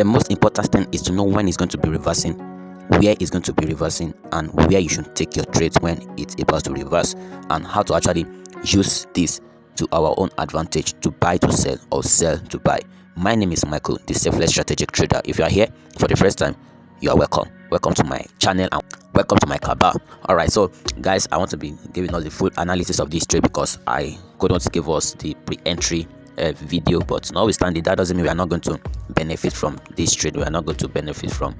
The most important thing is to know when it's going to be reversing, where it's going to be reversing, and where you should take your trades when it's about to reverse, and how to actually use this to our own advantage, to buy to sell or sell to buy. My name is Michael, the Selfless Strategic Trader. If you are here for the first time, you are welcome. Welcome to my channel and welcome to my cabal. Alright, so guys, I want to be giving us the full analysis of this trade because I couldn't give us the pre-entry video, but notwithstanding, that doesn't mean we are not going to benefit from this trade. We are not going to benefit from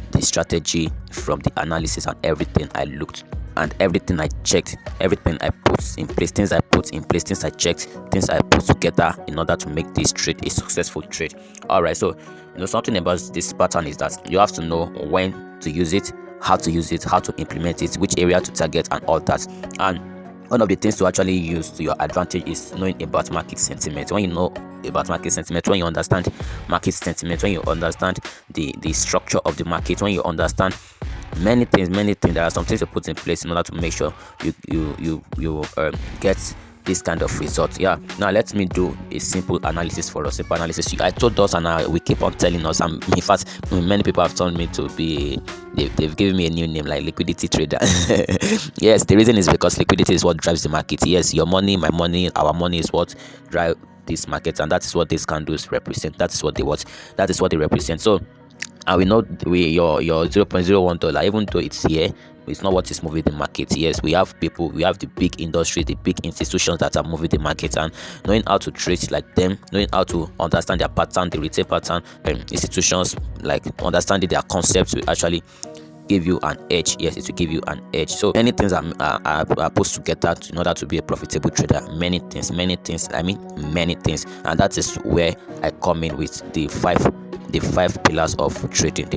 the strategy, from the analysis and everything I looked and everything I checked, everything I put in place, things I put in place, things I checked, things I put together in order to make this trade a successful trade. Alright, so something about this pattern is that you have to know when to use it, how to use it, how to implement it, which area to target and all that. And one of the things to actually use to your advantage is knowing about market sentiment. When you know about market sentiment, when you understand market sentiment, when you understand the structure of the market, when you understand many things, there are some things to put in place in order to make sure you get this kind of result. Yeah, now let me do a simple analysis for us. Simple analysis. I told us and we keep on telling us, and in fact many people have told me to be they've given me a new name like liquidity trader. Yes, the reason is because liquidity is what drives the market. Yes, your money, my money, our money is what drive this market, and that is what these candles represent. That is what they represent. So and we know your $0.01, even though it's here, it's not what is moving the market. Yes, we have people, we have the big industry, the big institutions that are moving the market, and knowing how to trade like them, knowing how to understand their pattern, the retail pattern, institutions, like understanding their concepts will actually give you an edge. Yes, it will give you an edge. So many things are put together in order to be a profitable trader. Many things, I mean many things, and that is where I come in with the five pillars of trading.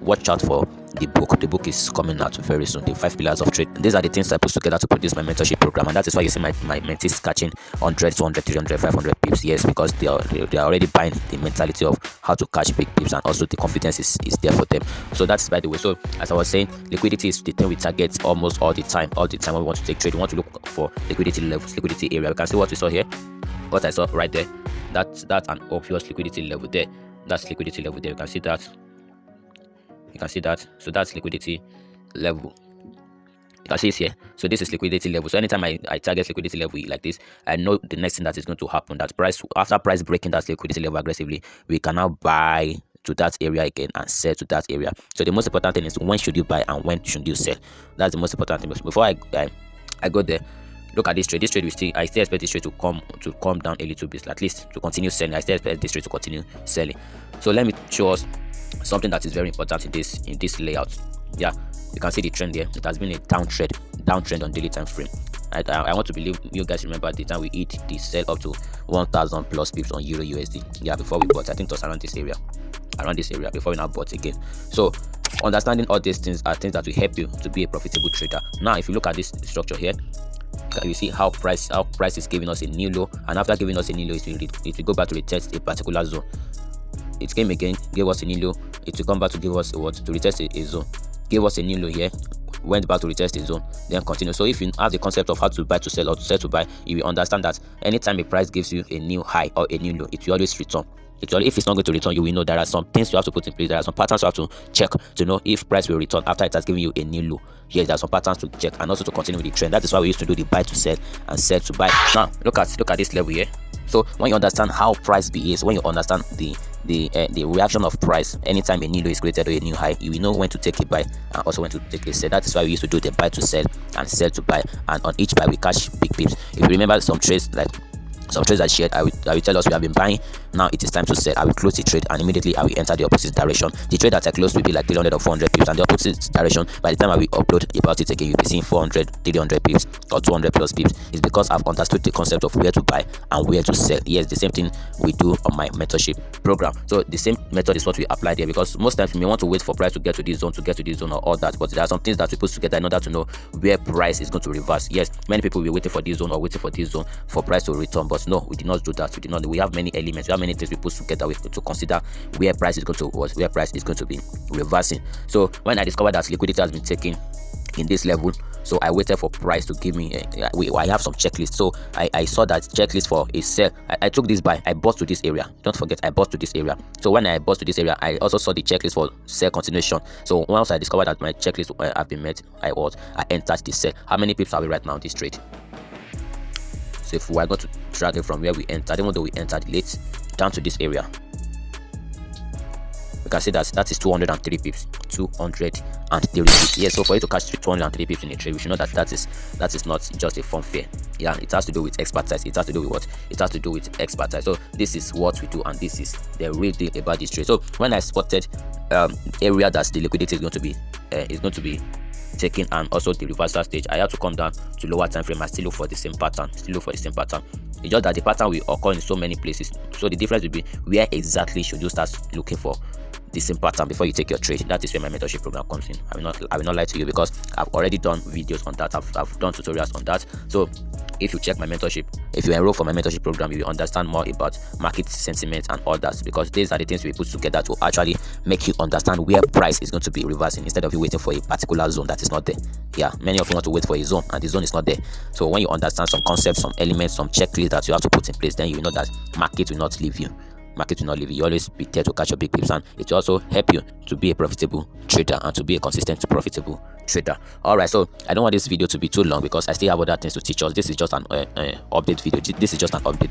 Watch out for the book is coming out very soon. The 5 pillars of trade. These are the things I put together to produce my mentorship program, and that is why you see my mentees catching 100, 200, 300, 500 pips. Yes, because they are already buying the mentality of how to catch big pips, and also the confidence is there for them. So that's by the way. So as I was saying, liquidity is the thing we target almost all the time when we want to take trade. We want to look for liquidity levels, liquidity area. We can see what we saw here, what I saw right there. That's an obvious liquidity level there. That's liquidity level there. You can see that. So that's liquidity level. You can see it here. So this is liquidity level. So anytime I target liquidity level like this, I know the next thing that is going to happen, that after price breaking that liquidity level aggressively, we can now buy to that area again and sell to that area. So the most important thing is when should you buy and when should you sell. That's the most important thing. Before I go there, look at this trade. I still expect this trade to come down a little bit, at least to continue selling. I still expect this trade to continue selling. So let me show us something that is very important in this layout. Yeah, you can see the trend here. It has been a downtrend on daily time frame. I want to believe you guys remember the time we hit the sell up to 1,000 plus pips on Euro USD. Yeah, before we bought, I think it was around this area before we now bought again. So understanding all these things are things that will help you to be a profitable trader. Now, if you look at this structure here, you see how price is giving us a new low, and after giving us a new low, it will go back to retest a particular zone. It came again, gave us a new low. It will come back to give us to retest a zone. Gave us a new low here, went back to retest a zone, then continue. So if you have the concept of how to buy to sell or to sell to buy, you will understand that anytime a price gives you a new high or a new low, it will always return. If it's not going to return, you will know there are some things you have to put in place. There are some patterns you have to check to know if price will return after it has given you a new low. Yes, there are some patterns to check and also to continue with the trend. That is why we used to do the buy to sell and sell to buy. Now look at this level here. So when you understand how price behaves, when you understand the reaction of price anytime a new low is created or a new high, you will know when to take a buy and also when to take a sell. That is why we used to do the buy to sell and sell to buy, and on each buy we catch big pips. If you remember some trades I shared, I will tell us we have been buying. Now it is time to sell. I will close the trade and immediately I will enter the opposite direction. The trade that I closed will be like 300 or 400 pips, and the opposite direction, by the time I will upload about it again, you'll be seeing 400, 300 pips or 200 plus pips. It's because I've understood the concept of where to buy and where to sell. Yes, the same thing we do on my mentorship program. So the same method is what we apply there, because most times we may want to wait for price to get to this zone, or all that, but there are some things that we put together in order to know where price is going to reverse. Yes, many people will be waiting for this zone or waiting for this zone for price to return, but But no, we did not do that. We did not. We have many elements, we have many things we put together to consider where price is going to where price is going to be reversing. So when I discovered that liquidity has been taken in this level, so I waited for price to give me I have some checklist. So I saw that checklist for a sell. I took this buy, I bought to this area. Don't forget, I bought to this area. So when I bought to this area, I also saw the checklist for sell continuation. So once I discovered that my checklist have been met, I entered the sell. How many pips are we right now in this trade? So if we are going to track it from where we entered, even though we entered late, down to this area, we can see that is 203 pips. 203 pips. Yeah, so for you to catch 203 pips in a trade, we should know that is not just a fun fair. Yeah, it has to do with expertise. It has to do with what? It has to do with expertise. So this is what we do, and this is the real thing about this trade. So when I spotted area that the liquidity is going to be taking, and also the reversal stage, I had to come down to lower time frame and still look for the same pattern. It's just that the pattern will occur in so many places. So the difference will be where exactly should you start looking for the same pattern before you take your trade. That is where my mentorship program comes in. I will not lie to you, because I've already done videos on that. I've done tutorials on that. So if you check my mentorship, if you enroll for my mentorship program, you will understand more about market sentiment and all that, because these are the things we put together to actually make you understand where price is going to be reversing, instead of you waiting for a particular zone that is not there. Yeah, many of you want to wait for a zone and the zone is not there. So when you understand some concepts, some elements, some checklists that you have to put in place, then you know that market will not leave you. You always be there to catch your big pips, and it will also help you to be a profitable trader and to be a consistent profitable trader. All right, so I don't want this video to be too long, because I still have other things to teach us. This is just an update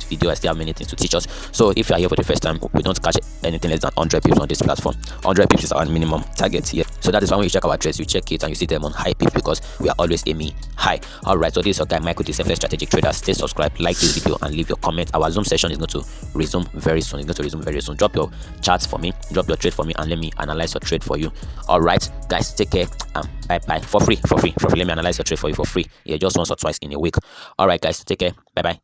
video. I still have many things to teach us. So if you are here for the first time, we don't catch anything less than 100 pips on this platform. 100 pips is our minimum target here. So that is why when you check our trades, you check it and you see them on high pips, because we are always aiming high. All right, so this is your guy Michael, the selfless strategic trader. Stay subscribed, like this video, and leave your comment. Our Zoom session is going to resume very soon. Drop your charts for me, drop your trade for me, and let me analyze your trade for you. All right, guys, take care. Bye for free. Let me analyze your trade for you for free. Yeah, just once or twice in a week. All right, guys, take care. Bye.